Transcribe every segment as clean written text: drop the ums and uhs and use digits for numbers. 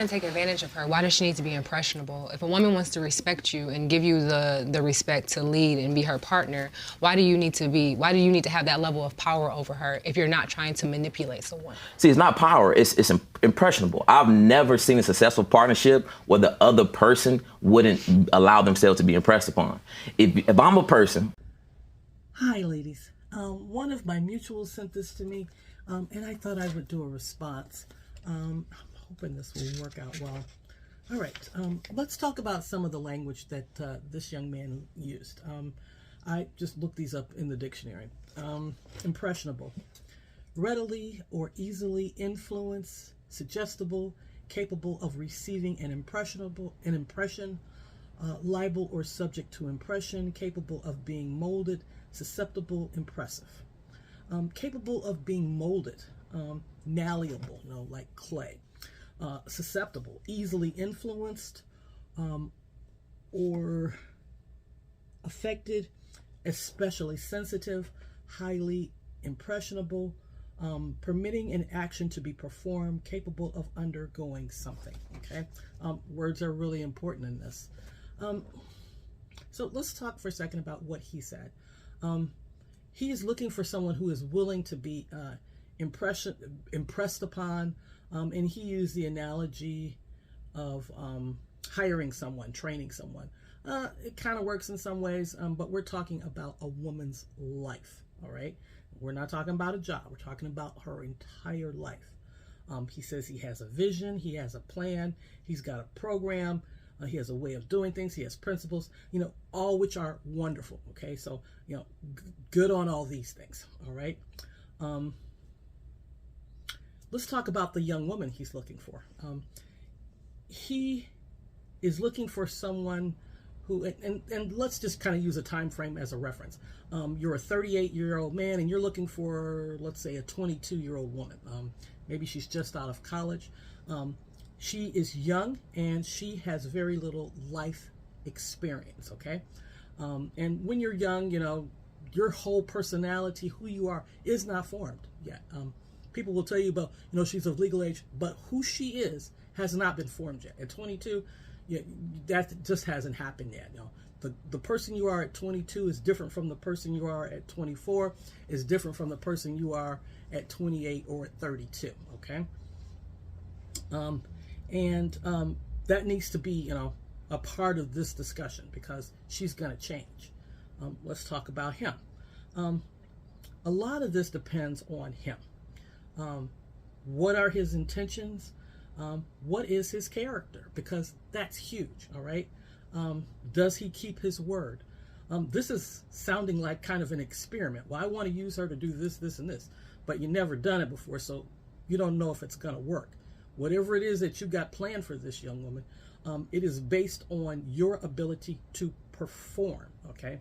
And take advantage of her. Why does she need to be impressionable? If a woman wants to respect you and give you the respect to lead and be her partner, why do you need to have that level of power over her if you're not trying to manipulate someone? See, it's not power, it's impressionable. I've never seen a successful partnership where the other person wouldn't allow themselves to be impressed upon. If I'm a person. Hi, ladies. One of my mutuals sent this to me, and I thought I would do a response. I'm hoping this will work out well. All right, let's talk about some of the language that this young man used. I just looked these up in the dictionary. Impressionable, readily or easily influenced, suggestible, capable of receiving an impression, liable or subject to impression, capable of being molded, susceptible, impressive. Capable of being molded, malleable, like clay. Susceptible, easily influenced or affected, especially sensitive, highly impressionable, permitting an action to be performed, capable of undergoing something. Okay, words are really important in this. So let's talk for a second about what he said. He is looking for someone who is willing to be impressed upon, and he used the analogy of hiring someone, training someone. It kind of works in some ways, but we're talking about a woman's life, all right? We're not talking about a job. We're talking about her entire life. He says he has a vision, he has a plan, he's got a program, he has a way of doing things, he has principles, all which are wonderful, okay? So, good on all these things, all right? Let's talk about the young woman he's looking for. He is looking for someone who, and let's just kind of use a time frame as a reference. You're a 38-year-old man and you're looking for, let's say, a 22-year-old woman. Maybe she's just out of college. She is young and she has very little life experience, okay? And when you're young, your whole personality, who you are, is not formed yet. People will tell you about, she's of legal age, but who she is has not been formed yet. At 22, that just hasn't happened yet. The person you are at 22 is different from the person you are at 24, is different from the person you are at 28 or at 32, okay? That needs to be, a part of this discussion because she's going to change. Let's talk about him. A lot of this depends on him. What are his intentions? What is his character? Because that's huge, all right? Does he keep his word? This is sounding like kind of an experiment. Well, I want to use her to do this, this, and this, but you've never done it before, so you don't know if it's going to work. Whatever it is that you got planned for this young woman, it is based on your ability to perform, okay?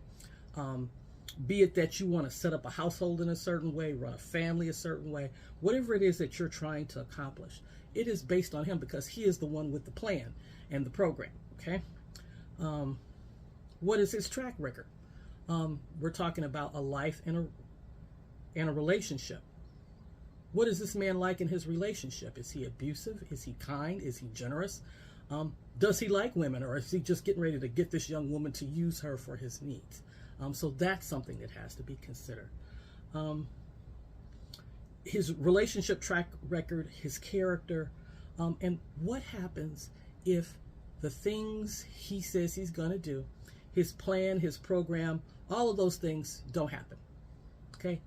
Be it that you want to set up a household in a certain way, run a family a certain way, whatever it is that you're trying to accomplish, it is based on him because he is the one with the plan and the program, okay? What is his track record? We're talking about a life and a relationship. What is this man like in his relationship? Is he abusive? Is he kind? Is he generous? Does he like women, or is he just getting ready to get this young woman to use her for his needs? So that's something that has to be considered. His relationship track record, his character, and what happens if the things he says he's going to do, his plan, his program, all of those things don't happen, okay?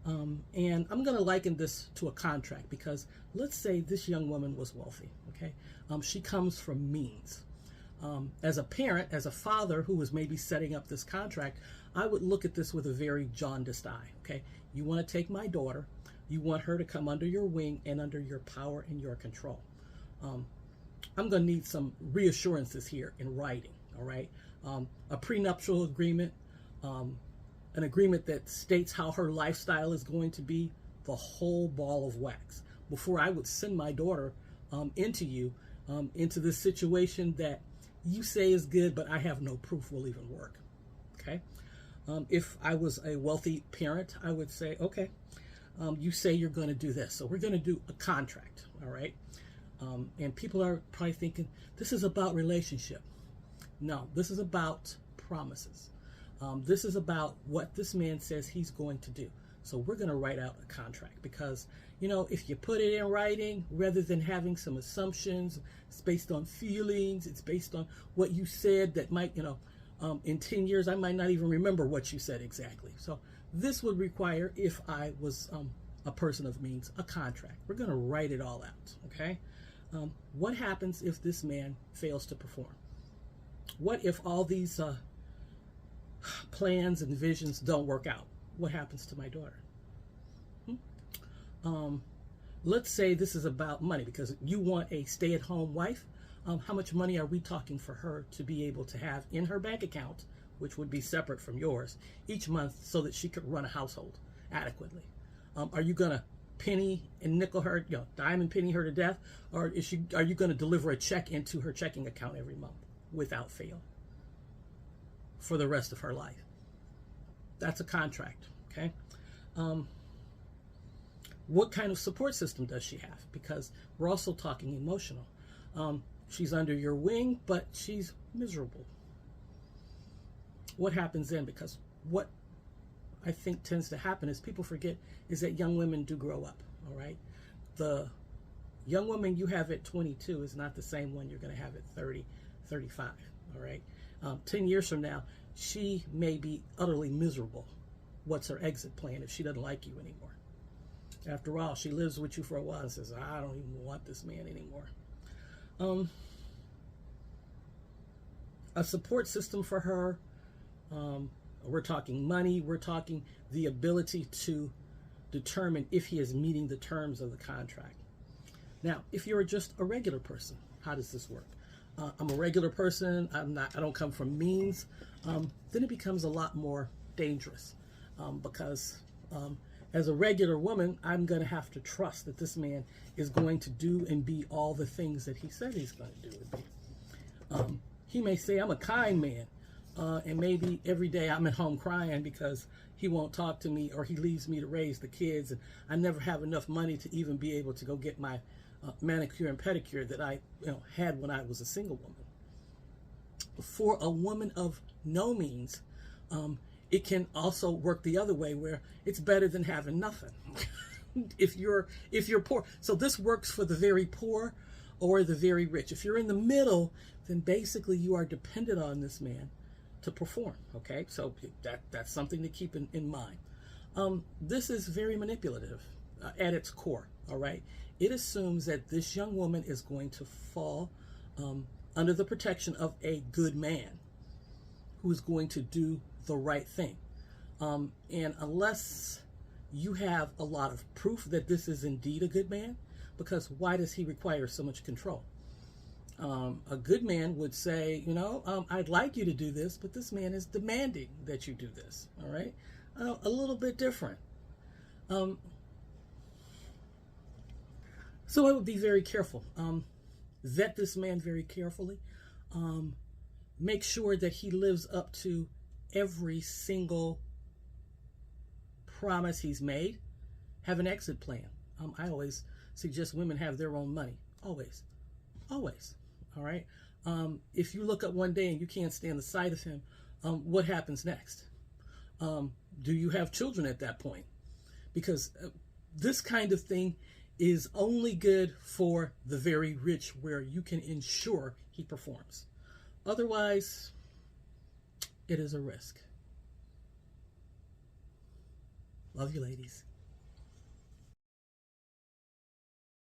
And I'm going to liken this to a contract because let's say this young woman was wealthy, okay? She comes from means. As a parent, as a father who was maybe setting up this contract, I would look at this with a very jaundiced eye, okay? You want to take my daughter, you want her to come under your wing and under your power and your control. I'm going to need some reassurances here in writing, all right? A prenuptial agreement, an agreement that states how her lifestyle is going to be, the whole ball of wax, before I would send my daughter into this situation that you say is good, but I have no proof will even work, okay? If I was a wealthy parent, I would say, okay, you say you're going to do this, so we're going to do a contract, all right? And people are probably thinking, this is about relationship. No, this is about promises. This is about what this man says he's going to do. So we're going to write out a contract because, you know, if you put it in writing, rather than having some assumptions, it's based on feelings, it's based on what you said that might, you know, in 10 years, I might not even remember what you said exactly. So this would require, if I was a person of means, a contract. We're going to write it all out, okay? What happens if this man fails to perform? What if all these plans and visions don't work out? What happens to my daughter? Let's say this is about money because you want a stay-at-home wife. How much money are we talking for her to be able to have in her bank account, which would be separate from yours, each month so that she could run a household adequately? Are you going to penny and nickel her, you know, dime and penny her to death? Or are you going to deliver a check into her checking account every month without fail for the rest of her life? That's a contract, okay? What kind of support system does she have? Because we're also talking emotional. She's under your wing, but she's miserable. What happens then? Because what I think tends to happen is people forget is that young women do grow up, all right? The young woman you have at 22 is not the same one you're going to have at 30, 35, all right? 10 years from now, she may be utterly miserable. What's her exit plan if she doesn't like you anymore? After all, she lives with you for a while and says, I don't even want this man anymore. A support system for her, we're talking money, we're talking the ability to determine if he is meeting the terms of the contract. Now, if you're just a regular person, how does this work? I'm a regular person, I don't come from means, then it becomes a lot more dangerous because as a regular woman, I'm going to have to trust that this man is going to do and be all the things that he said he's going to do and be. He may say, I'm a kind man, and maybe every day I'm at home crying because he won't talk to me or he leaves me to raise the kids, and I never have enough money to even be able to go get my manicure and pedicure that I had when I was a single woman. For a woman of no means, it can also work the other way where it's better than having nothing. if you're poor. So this works for the very poor or the very rich. If you're in the middle, then basically you are dependent on this man to perform, okay? So that's something to keep in mind. This is very manipulative at its core, all right? It assumes that this young woman is going to fall under the protection of a good man who is going to do the right thing. And unless you have a lot of proof that this is indeed a good man, because why does he require so much control? A good man would say, I'd like you to do this, but this man is demanding that you do this, all right? A little bit different. So I would be very careful. Vet this man very carefully. Make sure that he lives up to every single promise he's made. Have an exit plan. I always suggest women have their own money. Always. All right. If you look up one day and you can't stand the sight of him, what happens next? Do you have children at that point? Because this kind of thing is only good for the very rich, where you can ensure he performs. Otherwise, it is a risk. Love you, ladies.